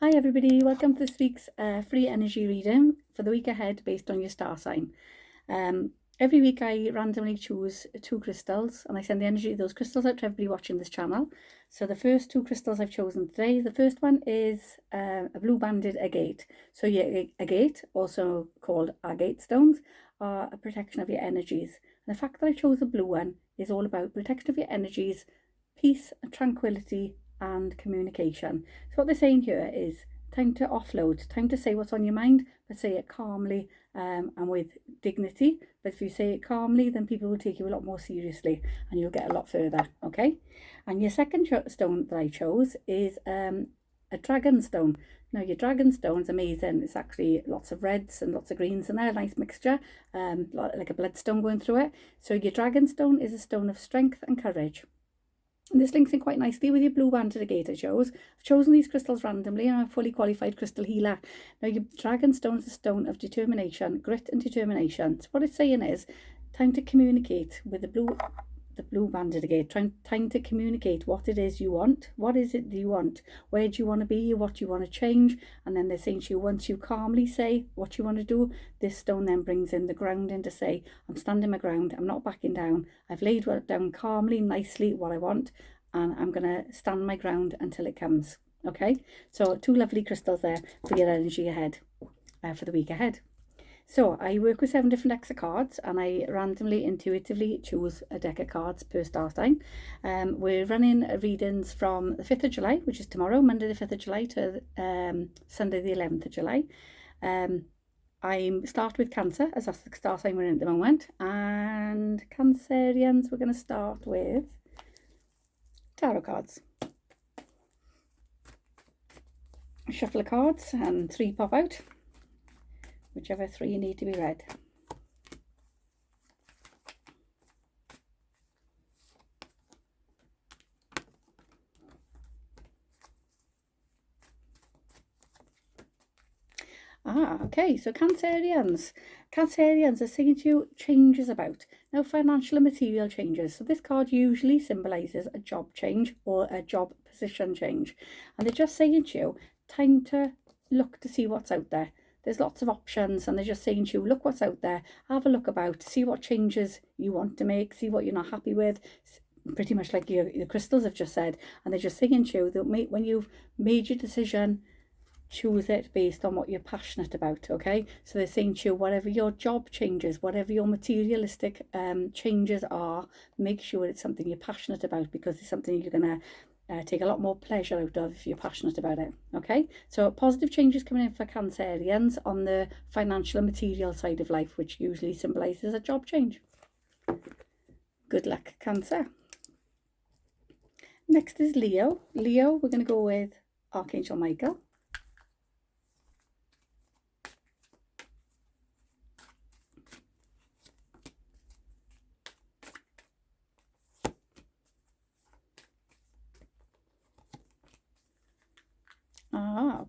Hi everybody, welcome to this week's free energy reading for the week ahead based on your star sign. Every week I randomly choose two crystals and I send the energy of those crystals out to everybody watching this channel. So the first two crystals I've chosen today, the first one is a blue banded agate. So your agate, also called agate stones, are a protection of your energies. And the fact that I chose the blue one is all about protection of your energies, peace and tranquility, and communication. So what they're saying here is time to offload, time to say what's on your mind, but say it calmly and with dignity. But if you say it calmly, then people will take you a lot more seriously and you'll get a lot further, okay? And your second stone that I chose is a dragon stone. Now your dragon stone's amazing. It's actually lots of reds and lots of greens in there, a nice mixture, like a bloodstone going through it. So your dragon stone is a stone of strength and courage. And this links in quite nicely with your blue banded agate I chose. I've chosen these crystals randomly and I'm a fully qualified crystal healer. Now your dragon stone is a stone of determination, grit and determination. So what it's saying is time to communicate with the blue banded agate. Time to communicate what it is you want. What is it you want? Where do you want to be? What do you want to change? And then they're saying to you, once you calmly say what you want to do, this stone then brings in the grounding to say, I'm standing my ground, I'm not backing down, I've laid down calmly, nicely what I want, and I'm going to stand my ground until it comes. Okay, so two lovely crystals there for your energy ahead, for the week ahead. So I work with 7 different decks of cards and I randomly, intuitively choose a deck of cards per star sign. We're running readings from the 5th of July, which is tomorrow, Monday the 5th of July to Sunday the 11th of July. I start with Cancer, as that's the star sign we're in at the moment. And Cancerians, we're going to start with tarot cards. Shuffle the cards and 3 pop out. Whichever 3 need to be read. Okay, so Cancerians are saying to you changes about. Now, financial and material changes. So this card usually symbolises a job change or a job position change. And they're just saying to you, time to look to see what's out there. There's lots of options and they're just saying to you, look what's out there, have a look about, see what changes you want to make, see what you're not happy with, pretty much like your crystals have just said. And they're just saying to you that when you've made your decision, choose it based on what you're passionate about, okay? So they're saying to you, whatever your job changes, whatever your materialistic changes are, make sure it's something you're passionate about, because it's something you're going to take a lot more pleasure out of if you're passionate about it, okay? So positive changes coming in for Cancerians on the financial and material side of life, which usually symbolises a job change. Good luck, Cancer. Next is Leo. Leo, we're going to go with Archangel Michael.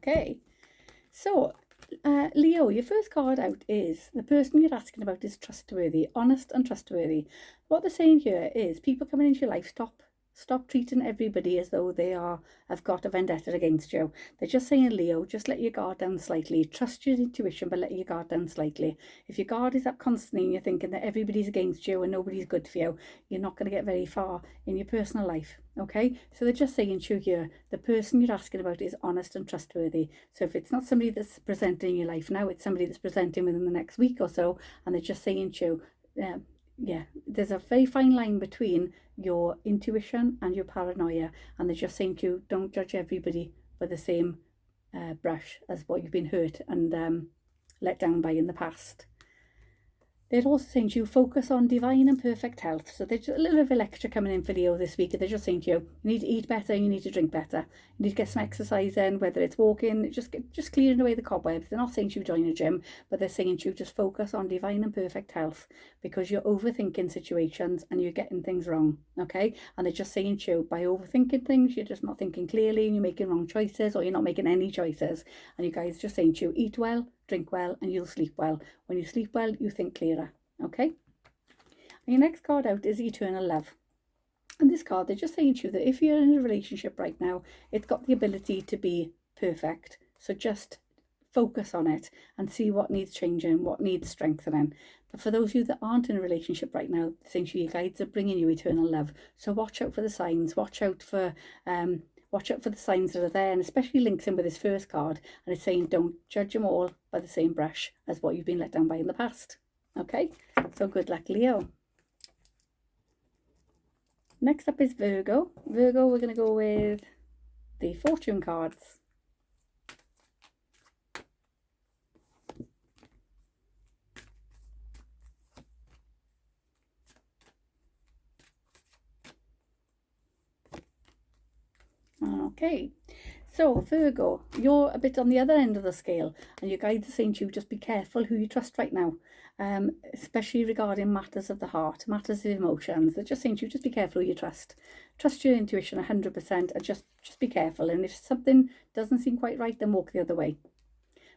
Okay. So, Leo, your first card out is the person you're asking about is trustworthy, honest and trustworthy. What they're saying here is people coming into your life, stop treating everybody as though they have got a vendetta against you. They're just saying, Leo, just let your guard down slightly. Trust your intuition, but let your guard down slightly. If your guard is up constantly and you're thinking that everybody's against you and nobody's good for you, you're not going to get very far in your personal life, okay? So they're just saying to you here, the person you're asking about is honest and trustworthy. So if it's not somebody that's presenting in your life now, it's somebody that's presenting within the next week or so, and they're just saying to you, yeah, there's a very fine line between your intuition and your paranoia, and they're just saying to you, don't judge everybody with the same brush as what you've been hurt and let down by in the past. They're also saying to you, focus on divine and perfect health. So there's a little bit of a lecture coming in for Leo this week. They're just saying to you, you need to eat better, you need to drink better. You need to get some exercise in, whether it's walking, just clearing away the cobwebs. They're not saying to you join a gym, but they're saying to you, just focus on divine and perfect health, because you're overthinking situations and you're getting things wrong, okay? And they're just saying to you, by overthinking things, you're just not thinking clearly and you're making wrong choices, or you're not making any choices. And you guys just saying to you, eat well, drink well, and you'll sleep well. When you sleep well, you think clearer, okay? And your next card out is Eternal Love. And this card, they're just saying to you that if you're in a relationship right now, it's got the ability to be perfect. So just focus on it and see what needs changing, what needs strengthening. But for those of you that aren't in a relationship right now, essentially your guides are bringing you eternal love. So watch out for the signs, watch out for the signs that are there, and especially links in with this first card, and it's saying don't judge them all by the same brush as what you've been let down by in the past. Okay, so good luck, Leo. Next up is Virgo. Virgo, we're going to go with the fortune cards. Okay, so Virgo, you're a bit on the other end of the scale, and your guides are saying to you, just be careful who you trust right now, especially regarding matters of the heart, matters of emotions. They're just saying to you, just be careful who you trust. Trust your intuition 100%, and just be careful. And if something doesn't seem quite right, then walk the other way.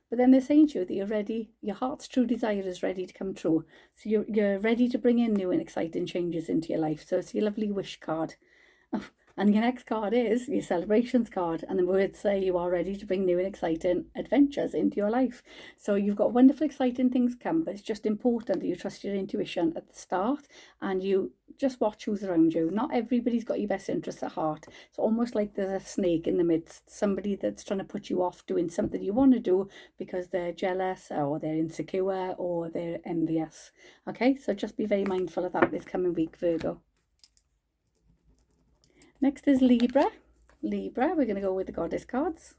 But then they're saying to you that you're ready, your heart's true desire is ready to come true. So you're ready to bring in new and exciting changes into your life. So it's your lovely wish card. And your next card is your celebrations card, and the words say you are ready to bring new and exciting adventures into your life. So you've got wonderful, exciting things come, but it's just important that you trust your intuition at the start, and you just watch who's around you. Not everybody's got your best interests at heart. It's almost like there's a snake in the midst, somebody that's trying to put you off doing something you want to do because they're jealous or they're insecure or they're envious. Okay, so just be very mindful of that this coming week, Virgo. Next is Libra. Libra, we're going to go with the goddess cards.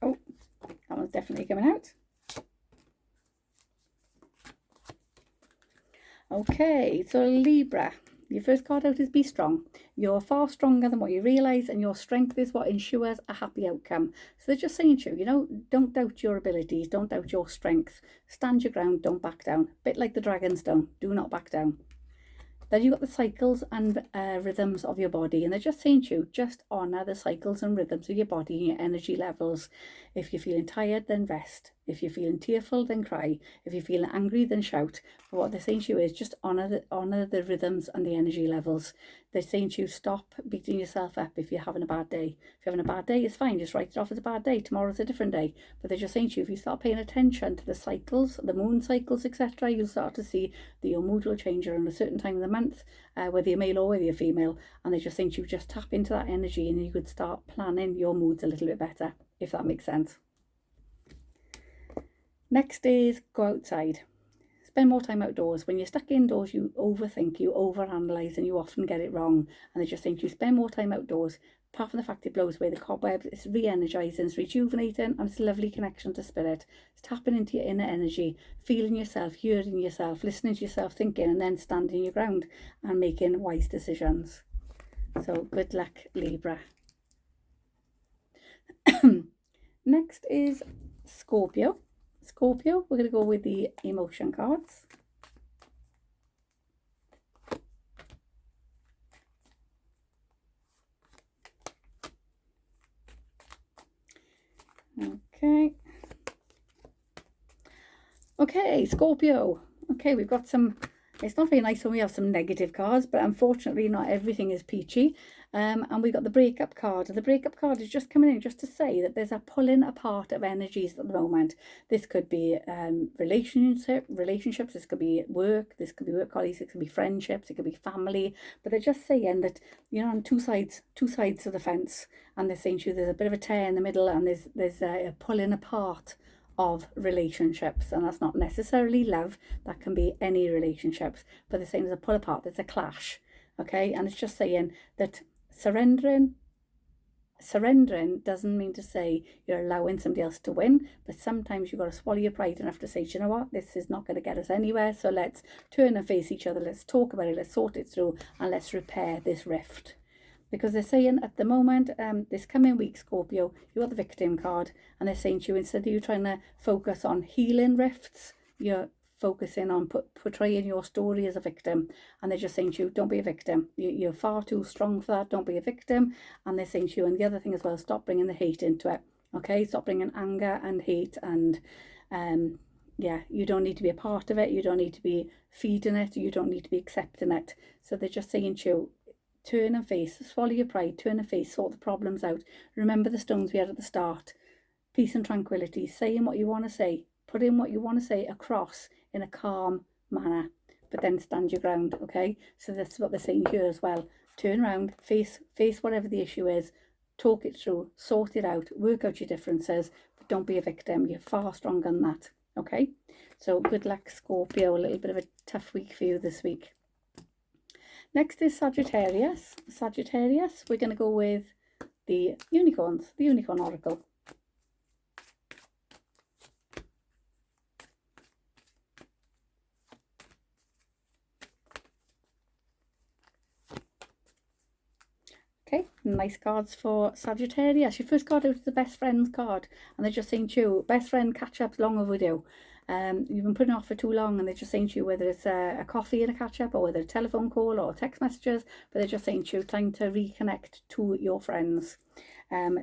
Oh, that one's definitely coming out. Okay, so Libra, your first card out is be strong. You're far stronger than what you realise, and your strength is what ensures a happy outcome. So they're just saying to you, you know, don't doubt your abilities, don't doubt your strength. Stand your ground, don't back down. A bit like the dragon's stone, do not back down. Then you've got the cycles and rhythms of your body, and they're just saying to you, just honour the cycles and rhythms of your body and your energy levels. If you're feeling tired, then rest. If you're feeling tearful, then cry. If you're feeling angry, then shout. But what they're saying to you is just honour the rhythms and the energy levels. They're saying to you, stop beating yourself up if you're having a bad day. If you're having a bad day, it's fine. Just write it off as a bad day. Tomorrow's a different day. But they're just saying to you, if you start paying attention to the cycles, the moon cycles, etc., you'll start to see that your mood will change around a certain time of the month, whether you're male or whether you're female. And they're just saying to you, just tap into that energy and you could start planning your moods a little bit better, if that makes sense. Next is go outside. Spend more time outdoors. When you're stuck indoors, you overthink, you overanalyze, and you often get it wrong. And they're just saying to you, spend more time outdoors. Apart from the fact it blows away the cobwebs, it's re-energizing, it's rejuvenating, and it's a lovely connection to spirit. It's tapping into your inner energy, feeling yourself, hearing yourself, listening to yourself, thinking, and then standing your ground and making wise decisions. So good luck, Libra. Next is Scorpio. Scorpio, we're going to go with the emotion cards. Okay, Scorpio. Okay, we've got some, it's not very nice when we have some negative cards, but unfortunately not everything is peachy. And we got the breakup card. The breakup card is just coming in just to say that there's a pulling apart of energies at the moment. This could be relationships, this could be work, this could be work colleagues, it could be friendships, it could be family. But they're just saying that you're on two sides of the fence, and they're saying to you there's a bit of a tear in the middle, and there's a pulling apart of relationships, and that's not necessarily love, that can be any relationships, but they're saying there's a pull apart, there's a clash. Okay, and it's just saying that surrendering doesn't mean to say you're allowing somebody else to win, but sometimes you've got to swallow your pride enough to say, do you know what, this is not going to get us anywhere, so let's turn and face each other, let's talk about it, let's sort it through, and let's repair this rift. Because they're saying at the moment, this coming week, Scorpio, you got the victim card, and they're saying to you, instead of you trying to focus on healing rifts, you're focusing on portraying your story as a victim. And they're just saying to you, don't be a victim. You're far too strong for that. Don't be a victim. And they're saying to you, and the other thing as well, stop bringing the hate into it. Okay, stop bringing anger and hate, and yeah, you don't need to be a part of it. You don't need to be feeding it. You don't need to be accepting it. So they're just saying to you, turn and face, swallow your pride, turn and face, sort the problems out. Remember the stones we had at the start. Peace and tranquility, saying what you want to say, put in what you want to say across in a calm manner, but then stand your ground, okay? So that's what they're saying here as well. Turn around, face whatever the issue is, talk it through, sort it out, work out your differences, but don't be a victim. You're far stronger than that, okay? So good luck, Scorpio. A little bit of a tough week for you this week. Next is Sagittarius. Sagittarius, we're going to go with the unicorns, the unicorn oracle. Okay, nice cards for Sagittarius. Your first card out is the best friends card, and they're just saying to you, best friend catch-up's long overdue. You've been putting off for too long, and they're just saying to you whether it's a coffee and a catch-up, or whether a telephone call or text messages, but they're just saying to you, time to reconnect to your friends.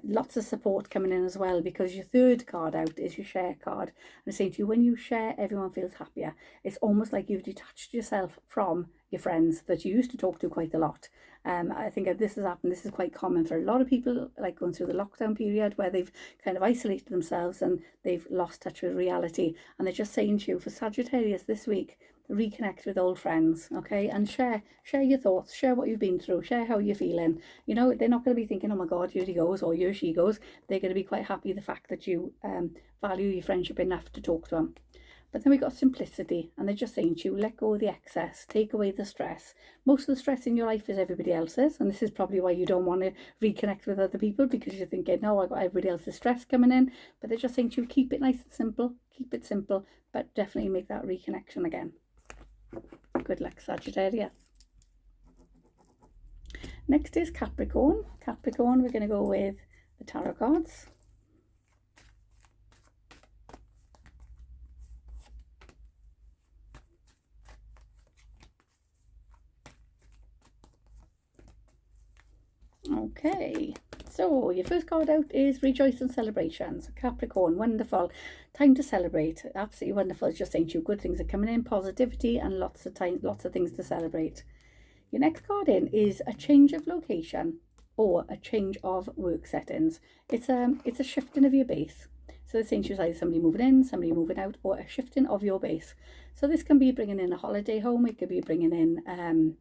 Lots of support coming in as well, because your third card out is your share card, and it's saying to you, when you share, everyone feels happier. It's almost like you've detached yourself from your friends that you used to talk to quite a lot. I think this has happened. This is quite common for a lot of people, like going through the lockdown period, where they've kind of isolated themselves and they've lost touch with reality. And they're just saying to you, for Sagittarius this week, reconnect with old friends, okay, and share your thoughts, share what you've been through, share how you're feeling. You know, they're not going to be thinking, oh my god, here he goes, or here she goes. They're going to be quite happy the fact that you value your friendship enough to talk to them. But then we got simplicity, and they're just saying to you, let go of the excess, take away the stress. Most of the stress in your life is everybody else's, and this is probably why you don't want to reconnect with other people, because you're thinking, no, I've got everybody else's stress coming in. But they're just saying to you, keep it nice and simple, keep it simple, but definitely make that reconnection again. Good luck, Sagittarius. Next is Capricorn. Capricorn, we're going to go with the tarot cards. Okay, so your first card out is Rejoice and Celebrations. Capricorn, wonderful. Time to celebrate. Absolutely wonderful. It's just saying to you, good things are coming in, positivity, and lots of things to celebrate. Your next card in is a change of location or a change of work settings. It's a shifting of your base. So the saying to you is either somebody moving in, somebody moving out, or a shifting of your base. So this can be bringing in a holiday home. It could be bringing in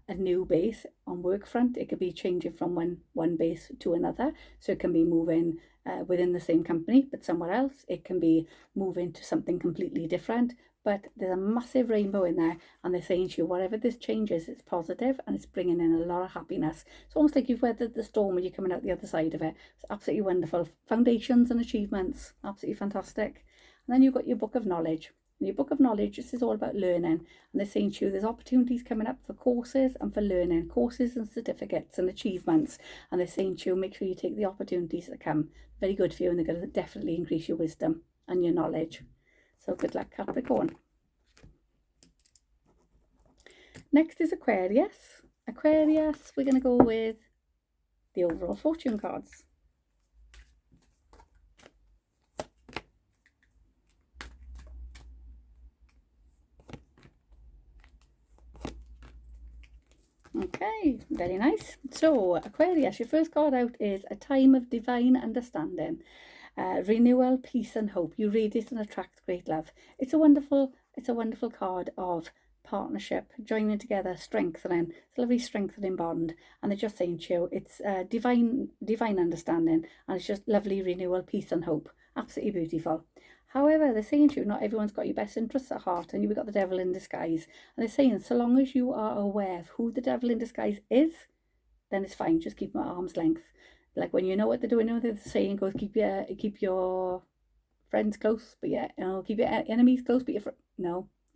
a new base on work front. It could be changing from one base to another. So it can be moving within the same company but somewhere else. It can be moving to something completely different. But there's a massive rainbow in there, and they're saying to you, whatever this change is, it's positive and it's bringing in a lot of happiness. It's almost like you've weathered the storm when you're coming out the other side of it. It's absolutely wonderful. Foundations and achievements, absolutely fantastic. And then you've got your book of knowledge. In your book of knowledge, this is all about learning, and they're saying to you, there's opportunities coming up for courses and for learning, courses and certificates and achievements. And they're saying to you, make sure you take the opportunities that come. Very good for you, and they're going to definitely increase your wisdom and your knowledge. So good luck, Capricorn. Next is Aquarius. Aquarius, we're going to go with the overall fortune cards. Okay, very nice. So Aquarius, your first card out is a time of divine understanding. Renewal, peace and hope. You read it and attract great love. It's a wonderful card of partnership, joining together, strengthening. It's a lovely strengthening bond, and they're just saying to you, it's divine understanding, and it's just lovely renewal, peace and hope. Absolutely beautiful. However, they're saying to you, not everyone's got your best interests at heart, and you've got the devil in disguise. And they're saying, so long as you are aware of who the devil in disguise is, then it's fine. Just keep them at arm's length. Like when you know what they're doing, the saying goes, keep your friends close, but keep your enemies close, but your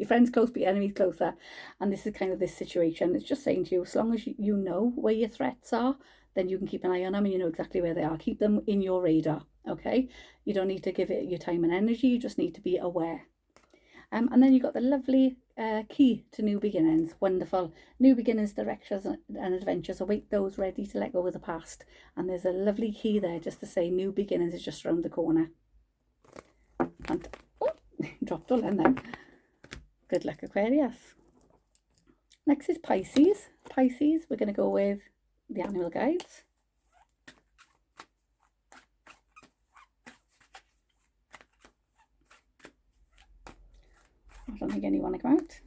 friends close, but your enemies closer. And this is kind of this situation. It's just saying to you, as long as you know where your threats are, then you can keep an eye on them and you know exactly where they are. Keep them in your radar, okay? You don't need to give it your time and energy. You just need to be aware. And then you've got the lovely key to new beginnings. Wonderful. New beginnings, directions and adventures await those ready to let go of the past. And there's a lovely key there just to say new beginnings is just around the corner. And dropped all in there. Good luck, Aquarius. Next is Pisces. Pisces, we're going to go with the animal guides. I don't think anyone will come out.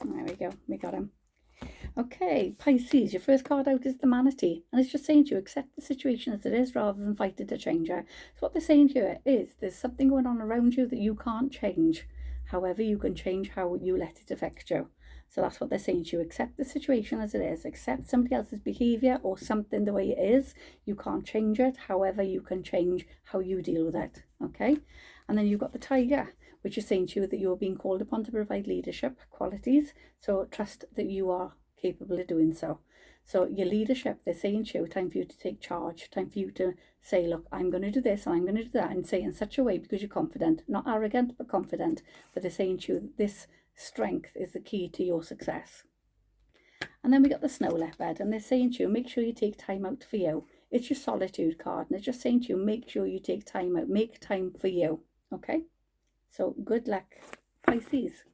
There we go, we got him. Okay, Pisces, your first card out is the manatee, and it's just saying to you, accept the situation as it is rather than fight it to change it. So what they're saying here is there's something going on around you that you can't change. However, you can change how you let it affect you. So that's what they're saying to you. Accept the situation as it is. Accept somebody else's behaviour or something the way it is. You can't change it. However, you can change how you deal with it. Okay? And then you've got the tiger, which is saying to you that you're being called upon to provide leadership qualities. So trust that you are capable of doing so. So your leadership, they're saying to you, time for you to take charge, time for you to say, look, I'm going to do this and I'm going to do that, and say in such a way because you're confident, not arrogant, but confident. But they're saying to you, this strength is the key to your success. And then we got the snow leopard, and they're saying to you, make sure you take time out for you. It's your solitude card, and they're just saying to you, make sure you take time out, make time for you. Okay? So good luck, Pisces.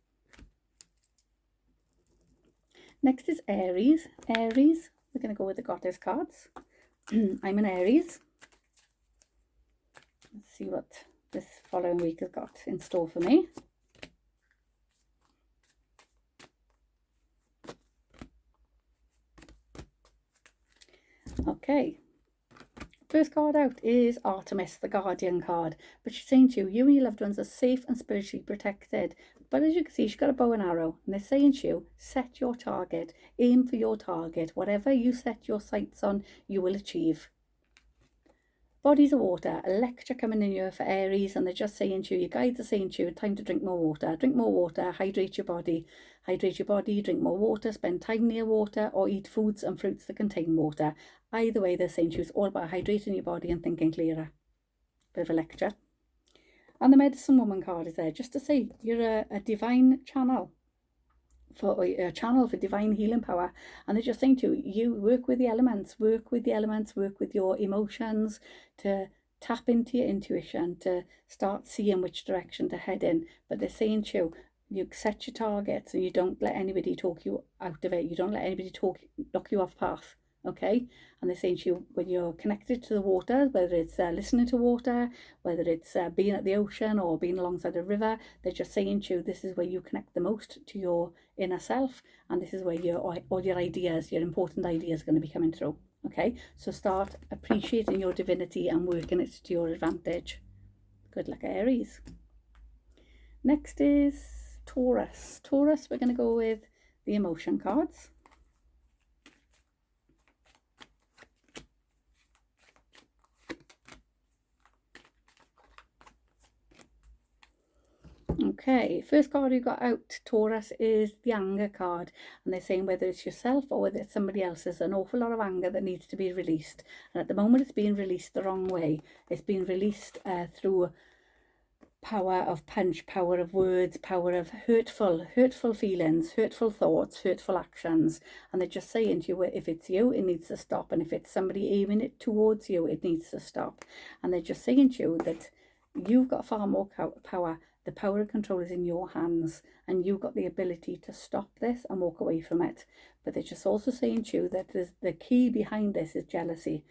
Next is Aries. Aries, we're going to go with the goddess cards. I'm an Aries. Let's see what this following week has got in store for me. Okay. First card out is Artemis, the Guardian card. But she's saying to you, you and your loved ones are safe and spiritually protected. But as you can see, she's got a bow and arrow. And they're saying to you, set your target. Aim for your target. Whatever you set your sights on, you will achieve. Bodies of water, a lecture coming in here for Aries, and they're just saying to you, your guides are saying to you, time to drink more water, hydrate your body, drink more water, spend time near water, or eat foods and fruits that contain water. Either way, they're saying to you, it's all about hydrating your body and thinking clearer. Bit of a lecture. And the medicine woman card is there just to say you're a divine channel. For a channel for divine healing power, and they're just saying to you, work with the elements, work with your emotions to tap into your intuition, to start seeing which direction to head in. But they're saying to you set your targets and you don't let anybody talk you out of it, you don't let anybody knock you off path. Okay? And they're saying to you, when you're connected to the water, whether it's listening to water, whether it's being at the ocean or being alongside a river, they're just saying to you, this is where you connect the most to your inner self, and this is where all your ideas, your important ideas are going to be coming through. Okay, so start appreciating your divinity and working it to your advantage. Good luck, Aries. Next is Taurus. Taurus, we're going to go with the emotion cards. Okay, first card you got out, Taurus, is the anger card, and they're saying whether it's yourself or whether it's somebody else, there's an awful lot of anger that needs to be released, and at the moment it's being released the wrong way. It's being released through power of punch, power of words, power of hurtful feelings, hurtful thoughts, hurtful actions, and they're just saying to you, if it's you, it needs to stop, and if it's somebody aiming it towards you, it needs to stop. And they're just saying to you that you've got far more power. The power of control is in your hands, and you've got the ability to stop this and walk away from it. But they're just also saying to you that the key behind this is jealousy.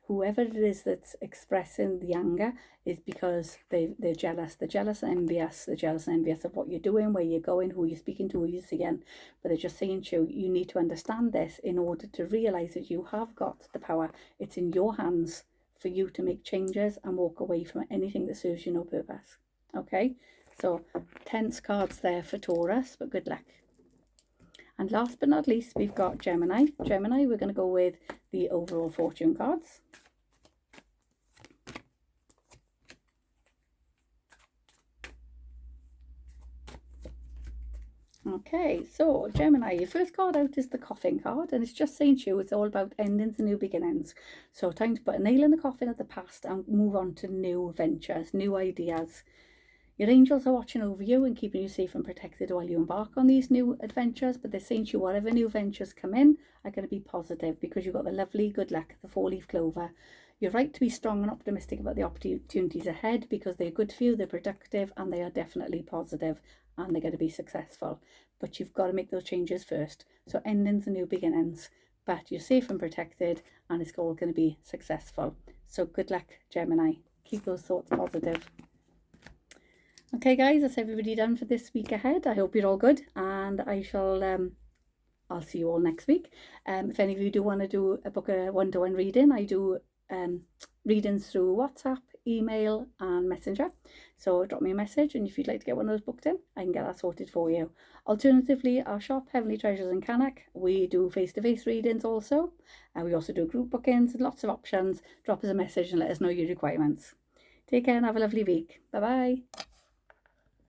Whoever it is that's expressing the anger is because they're jealous. They're jealous and envious. They're jealous and envious of what you're doing, where you're going, who you're speaking to, who you're seeing. But they're just saying to you, you need to understand this in order to realise that you have got the power. It's in your hands for you to make changes and walk away from anything that serves you no purpose. Okay, so tense cards there for Taurus, but good luck. And last but not least, we've got Gemini. Gemini, we're going to go with the overall fortune cards. Okay, so Gemini, your first card out is the coffin card, and it's just saying to you it's all about endings and new beginnings. So time to put a nail in the coffin of the past and move on to new ventures, new ideas. Your angels are watching over you and keeping you safe and protected while you embark on these new adventures, but they're saying to you whatever new ventures come in are going to be positive because you've got the lovely good luck, the 4-leaf clover. You're right to be strong and optimistic about the opportunities ahead because they're good for you, they're productive, and they are definitely positive, and they're going to be successful. But you've got to make those changes first. So endings and new beginnings, but you're safe and protected, and it's all going to be successful. So good luck, Gemini. Keep those thoughts positive. Okay guys, that's everybody done for this week ahead. I hope you're all good, and I'll see you all next week. If any of you do want to book a one-to-one reading, I do readings through WhatsApp, email and Messenger. So drop me a message, and if you'd like to get one of those booked in, I can get that sorted for you. Alternatively, our shop, Heavenly Treasures in Cannock, we do face-to-face readings also. We also do group bookings, lots of options. Drop us a message and let us know your requirements. Take care and have a lovely week. Bye-bye.